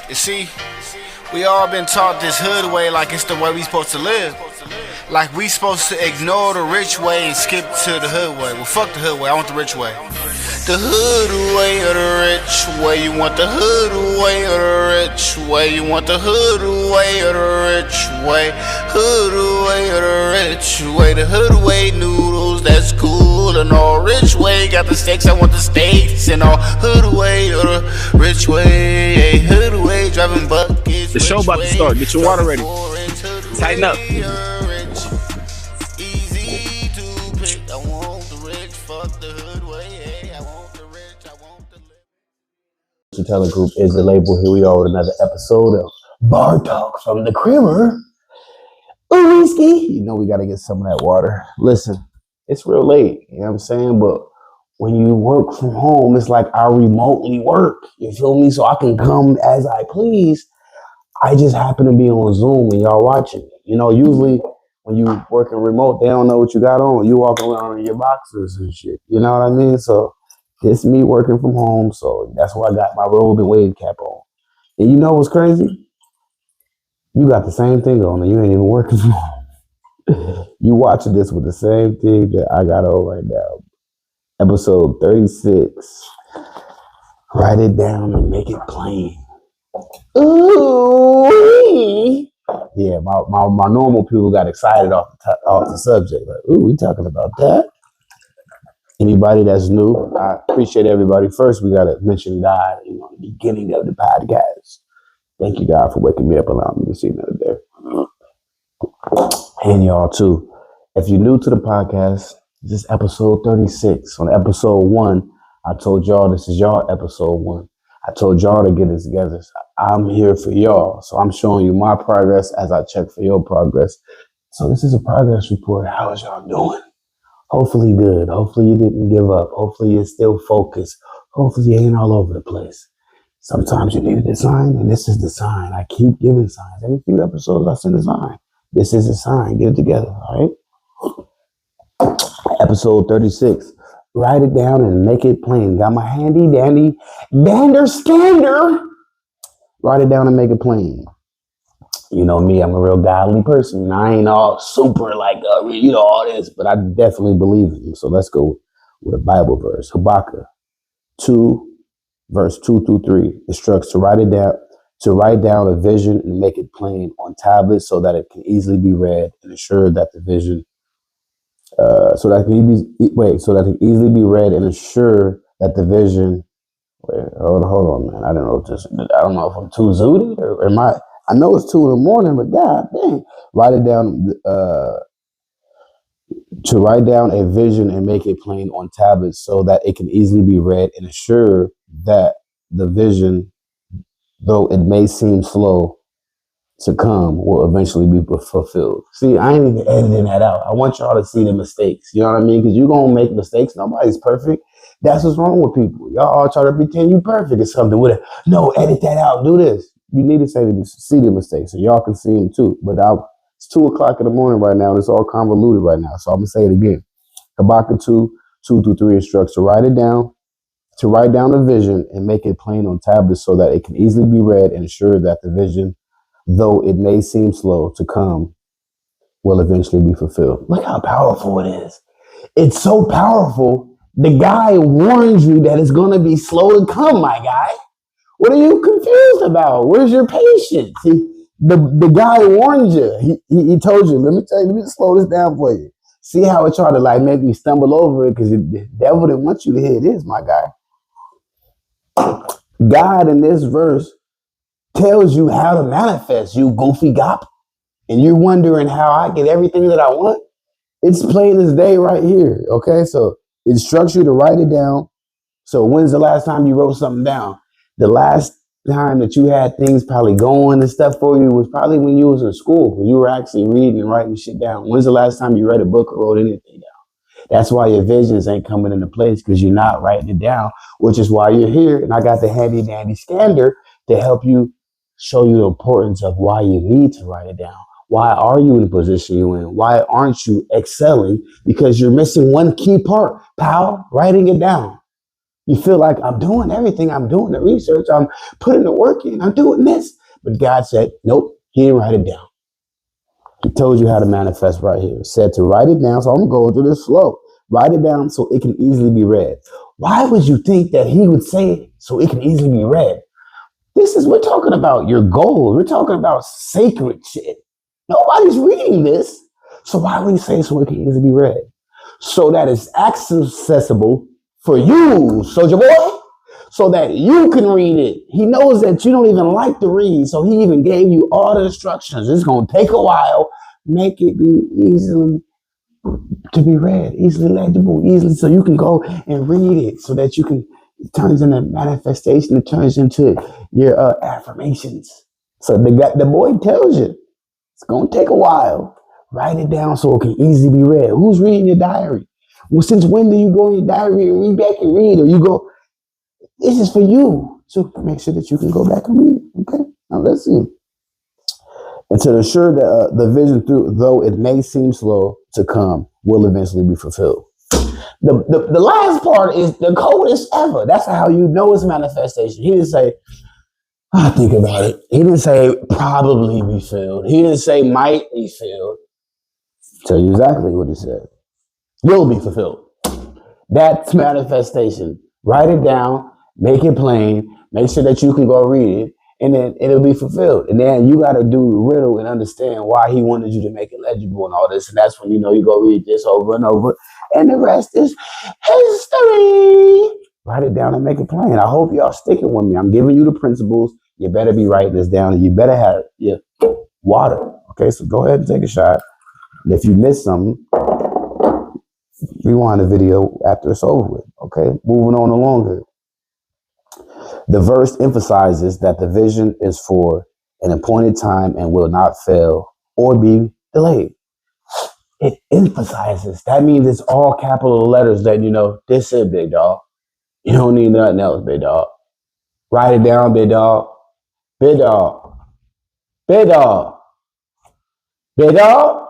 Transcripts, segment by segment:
You see, we all been taught this hood way like it's the way we supposed to live. Like we supposed to ignore the rich way and skip to the hood way. Well, fuck the hood way, I want the rich way. The hood way or the rich way. You want the hood way or the rich way. You want the hood way or the rich way. Hood way or the rich way. The hood way noodles, that's cool and all. Rich way got the steaks, I want the steaks and all. Hood way or the rich way. Hood way driving buckets. The show about to start. Get your water ready. Tighten up. Talent Group is the label. Here we are with another episode of Bar Talk from the Creamer. Ooh, whiskey. You know we got to get some of that water. Listen, it's real late, you know what I'm saying? But when you work from home, it's like I remotely work. You feel me? So I can come as I please. I just happen to be on Zoom and y'all watching me. You know, usually when you working remote, they don't know what you got on. You walking around in your boxers and shit. You know what I mean? So it's me working from home, so that's why I got my robe and wave cap on. And you know what's crazy? You got the same thing on and you ain't even working from home. You watching this with the same thing that I got on right now. Episode 36. Write it down and make it plain. Ooh. Yeah, my normal people got excited off the subject. Like, ooh, we talking about that? Anybody that's new, I appreciate everybody. First, we got to mention God, at the beginning of the podcast. Thank you, God, for waking me up and allowing me to see another day. And y'all, too. If you're new to the podcast, this is episode 36. On episode 1, I told y'all this is y'all episode 1. I told y'all to get it together. So I'm here for y'all. So I'm showing you my progress as I check for your progress. So this is a progress report. How is y'all doing? Hopefully good. Hopefully you didn't give up. Hopefully you're still focused. Hopefully you ain't all over the place. Sometimes you need a sign, and this is the sign. I keep giving signs. Every few episodes I send a sign. This is a sign. Get it together, all right? Episode 36. Write it down and make it plain. Got my handy dandy dander scander. Write it down and make it plain. You know me, I'm a real godly person. I ain't all super like, all this, but I definitely believe in you. So let's go with a Bible verse. Habakkuk 2, verse 2 through 3 instructs to write down a vision and make it plain on tablets so that it can easily be read and ensure that the vision, so that it can easily be read and ensure that the vision. Wait, hold on, man. I don't know if I'm too zooted or am I know it's 2 in the morning, but god dang. Write it down, to write down a vision and make it plain on tablets so that it can easily be read and ensure that the vision, though it may seem slow to come, will eventually be fulfilled. See, I ain't even editing that out. I want y'all to see the mistakes. You know what I mean? Because you're going to make mistakes. Nobody's perfect. That's what's wrong with people. Y'all all try to pretend you perfect or something with it. No, edit that out. Do this. You need to see the mistakes so y'all can see them too. But it's 2 o'clock in the morning right now and it's all convoluted right now. So I'm going to say it again. Habakkuk 2, 2 through 3 instructs to write down a vision and make it plain on tablets so that it can easily be read and ensure that the vision, though it may seem slow to come, will eventually be fulfilled. Look how powerful it is. It's so powerful. The guy warns you that it's going to be slow to come, my guy. What are you confused about? Where's your patience? The guy warned you. He told you, let me slow this down for you. See how it tried to make me stumble over it because the devil didn't want you to hear this, my guy. God in this verse tells you how to manifest, you goofy gop. And you're wondering how I get everything that I want. It's plain as day right here. Okay, so it instructs you to write it down. So when's the last time you wrote something down? The last time that you had things probably going and stuff for you was probably when you was in school, when you were actually reading and writing shit down. When's the last time you read a book or wrote anything down? That's why your visions ain't coming into place because you're not writing it down, which is why you're here. And I got the handy dandy scanner to help you show you the importance of why you need to write it down. Why are you in the position you're in? Why aren't you excelling? Because you're missing one key part, pal, writing it down. You feel like I'm doing everything. I'm doing the research. I'm putting the work in. I'm doing this. But God said, nope, he didn't write it down. He told you how to manifest right here. He said to write it down. So I'm going to go through this slow. Write it down so it can easily be read. Why would you think that he would say it so it can easily be read? We're talking about your goals. We're talking about sacred shit. Nobody's reading this. So why would he say so it can easily be read? So that it's accessible for you, soldier boy, so that you can read it. He knows that you don't even like to read, so he even gave you all the instructions. It's going to take a while. Make it be easily to be read, easily legible, easily, so you can go and read it, so that you can, it turns into manifestation, it turns into your affirmations. So the boy tells you, it's going to take a while. Write it down so it can easily be read. Who's reading your diary? Well, since when do you go in your diary and read back and read? Or you go, this is for you. So make sure that you can go back and read. Okay, now let's see. And to ensure that the vision, though it may seem slow to come, will eventually be fulfilled. The last part is the coldest ever. That's how you know it's manifestation. He didn't say, I think about it. He didn't say probably be filled. He didn't say might be filled. Tell you exactly what he said. Will be fulfilled. That's manifestation. Write it down, make it plain, make sure that you can go read it, and then it'll be fulfilled. And then you got to do the riddle and understand why he wanted you to make it legible and all this. And that's when you know you go read this over and over. And the rest is history. Write it down and make it plain. I hope y'all sticking with me. I'm giving you the principles. You better be writing this down, and you better have your water. Okay, so go ahead and take a shot. And if you missed something, rewind the video after it's over with. Okay, moving on along here. The verse emphasizes that the vision is for an appointed time and will not fail or be delayed. It emphasizes. That means it's all capital letters that, you know, this is big dog. You don't need nothing else, big dog. Write it down, big dog. Big dog. Big dog. Big dog.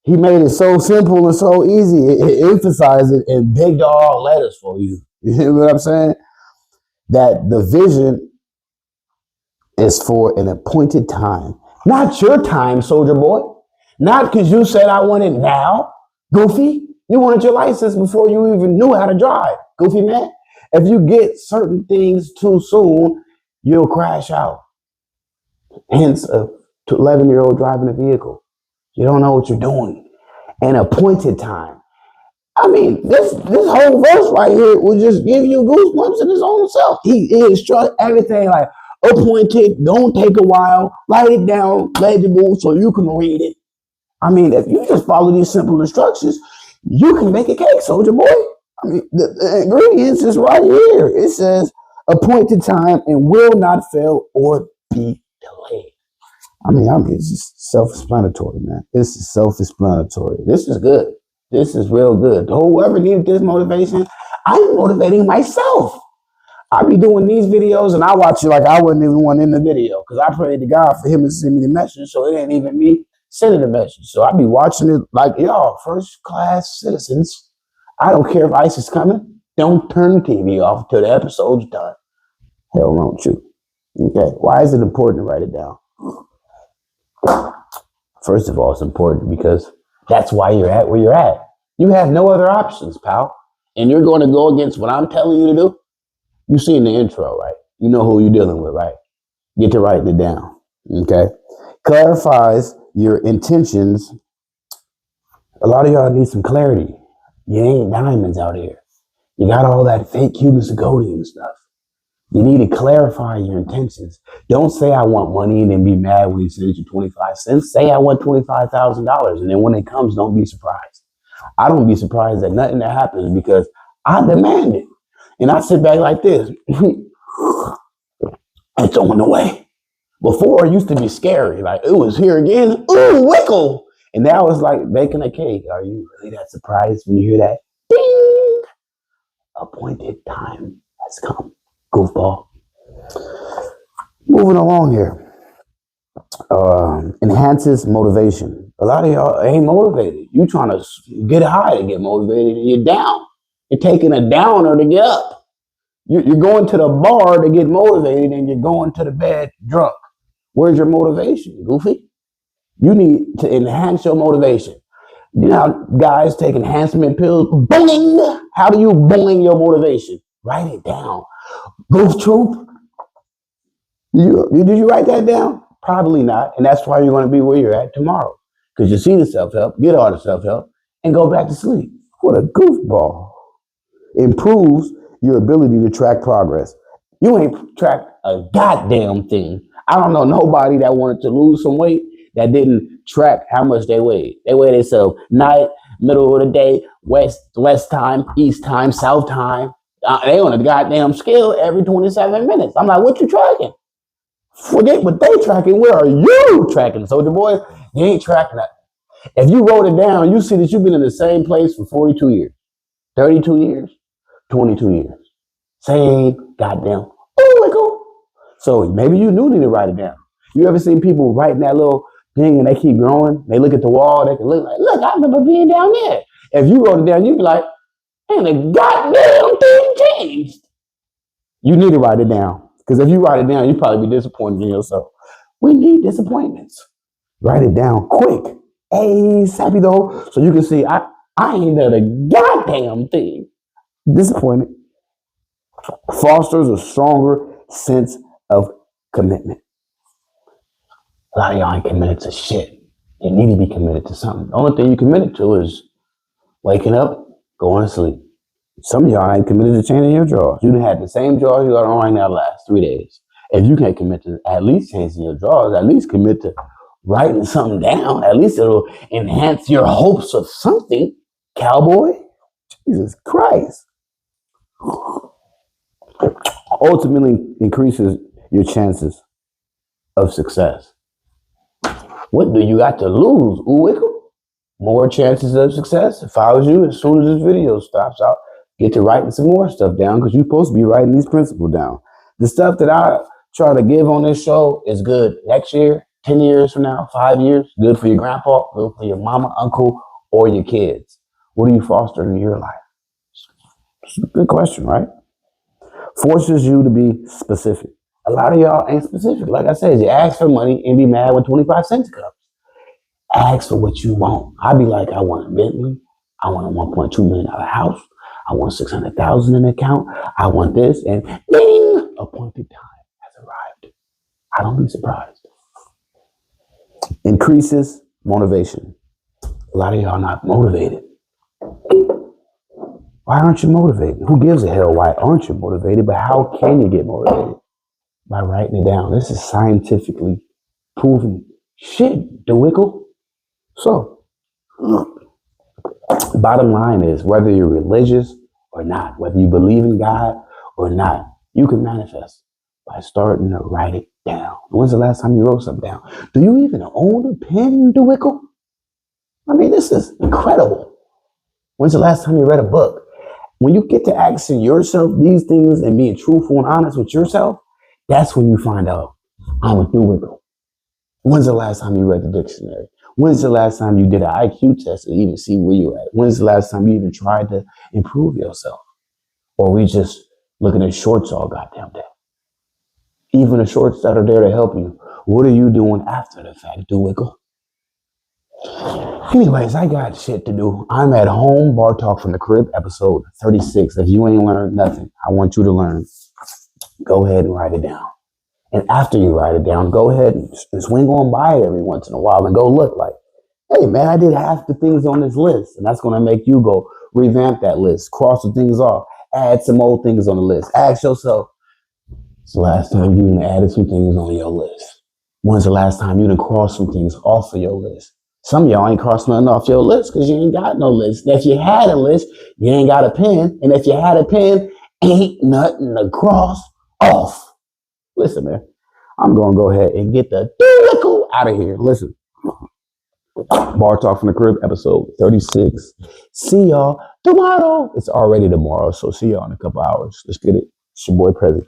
He made it so simple and so easy. It emphasizes it in big dog letters for you. You hear what I'm saying? That the vision is for an appointed time. Not your time, soldier boy. Not because you said I want it now, goofy. You wanted your license before you even knew how to drive, goofy man. If you get certain things too soon, you'll crash out. Hence, a 11-year-old driving a vehicle. You don't know what you're doing. An appointed time. I mean, this whole verse right here will just give you goosebumps in his own self. He instructs everything like appointed, don't take a while, write it down, legible, so you can read it. I mean, if you just follow these simple instructions, you can make a cake, soldier boy. I mean, the ingredients is right here. It says appointed time and will not fail or be delayed. I mean, it's just self-explanatory, man. This is self-explanatory. This is good. This is real good. Whoever needed this motivation, I'm motivating myself. I be doing these videos and I watch it like I wasn't even one in the video because I prayed to God for him to send me the message, so it ain't even me sending the message. So I be watching it like, y'all, first-class citizens. I don't care if ICE is coming. Don't turn the TV off until the episode's done. Hell, don't you? Okay, why is it important to write it down? First of all, it's important because that's why you're at where you're at. You have no other options, pal. And you're going to go against what I'm telling you to do. You seen the intro, right? You know who you're dealing with, right? Get to writing it down, okay? Clarifies your intentions. A lot of y'all need some clarity. You ain't diamonds out here. You got all that fake Cuban zirconium stuff. You need to clarify your intentions. Don't say I want money and then be mad when he sends you 25 cents. Say I want $25,000. And then when it comes, don't be surprised. I don't be surprised at nothing that happens because I demand it. And I sit back like this. It's on the way. Before, it used to be scary. Like, it was here again. Ooh, wickle. And now it's like baking a cake. Are you really that surprised when you hear that? Ding! Appointed time has come. Goofball. Moving along here. Enhances motivation. A lot of y'all ain't motivated. You trying to get high to get motivated and you're down. You're taking a downer to get up. You're going to the bar to get motivated and you're going to the bed drunk. Where's your motivation, Goofy? You need to enhance your motivation. You know how guys take enhancement pills? Boing! How do you boing your motivation? Write it down. Goof Troop, did you write that down? Probably not. And that's why you're going to be where you're at tomorrow. Because you see the self-help, get all the self-help, and go back to sleep. What a goofball. Improves your ability to track progress. You ain't tracked a goddamn thing. I don't know nobody that wanted to lose some weight that didn't track how much they weighed. They weighed themselves night, middle of the day, west time, east time, south time. They on a goddamn scale every 27 minutes. I'm like, what you tracking? Forget what they tracking. Where are you tracking? Soldier boy, you ain't tracking that. If you wrote it down, you see that you've been in the same place for 42 years, 32 years, 22 years. Same goddamn. Wiggle. So maybe you do need to write it down. You ever seen people writing that little thing and they keep growing? They look at the wall, they can look like, look, I remember being down there. If you wrote it down, you'd be like, and the goddamn thing changed. You need to write it down. Because if you write it down, you'd probably be disappointed in yourself. We need disappointments. Write it down quick. Hey, sappy though. So you can see, I ain't done a goddamn thing. Disappointed. Fosters a stronger sense of commitment. A lot of y'all ain't committed to shit. You need to be committed to something. The only thing you committed to is waking up, going to sleep. Some of y'all ain't committed to changing your drawers. You done had the same drawers you got on right now the last 3 days. If you can't commit to at least changing your drawers, at least commit to writing something down. At least it'll enhance your hopes of something, cowboy. Jesus Christ. Ultimately increases your chances of success. What do you got to lose, Oowickle? More chances of success. If I was you, as soon as this video stops out, get to writing some more stuff down because you're supposed to be writing these principles down. The stuff that I try to give on this show is good next year, 10 years from now, 5 years. Good for your grandpa, good for your mama, uncle, or your kids. What are you fostering in your life? It's a good question, right? Forces you to be specific. A lot of y'all ain't specific. Like I said, you ask for money and be mad when 25 cents comes. Ask for what you want. I'd be like, I want a Bentley. I want a $1.2 million house. I want 600,000 in the account. I want this, and ding, appointed time has arrived. I don't be surprised. Increases motivation. A lot of y'all not motivated. Why aren't you motivated? Who gives a hell why aren't you motivated? But how can you get motivated? By writing it down. This is scientifically proven shit, DeWickle. So, bottom line is, whether you're religious or not, whether you believe in God or not, you can manifest by starting to write it down. When's the last time you wrote something down? Do you even own a pen, DeWickle? I mean, this is incredible. When's the last time you read a book? When you get to asking yourself these things and being truthful and honest with yourself, that's when you find out, I'm a DeWickle. When's the last time you read the dictionary? When's the last time you did an IQ test to even see where you're at? When's the last time you even tried to improve yourself? Or we just looking at shorts all goddamn day? Even the shorts that are there to help you. What are you doing after the fact, DeWickle? Anyways, I got shit to do. I'm at home, Bar Talk from the Crib, episode 36. If you ain't learned nothing, I want you to learn. Go ahead and write it down. And after you write it down, go ahead and swing on by it every once in a while and go look like, hey man, I did half the things on this list. And that's going to make you go revamp that list, cross the things off, add some old things on the list. Ask yourself, it's the last time you added some things on your list? When's the last time you done crossed some things off of your list? Some of y'all ain't crossed nothing off your list because you ain't got no list. And if you had a list, you ain't got a pen. And if you had a pen, ain't nothing to cross off. Listen, man, I'm going to go ahead and get the DeWickle out of here. Listen, Bar Talk from the Crib, episode 36. See y'all tomorrow. It's already tomorrow, so see y'all in a couple hours. Let's get it. It's your boy Prezi.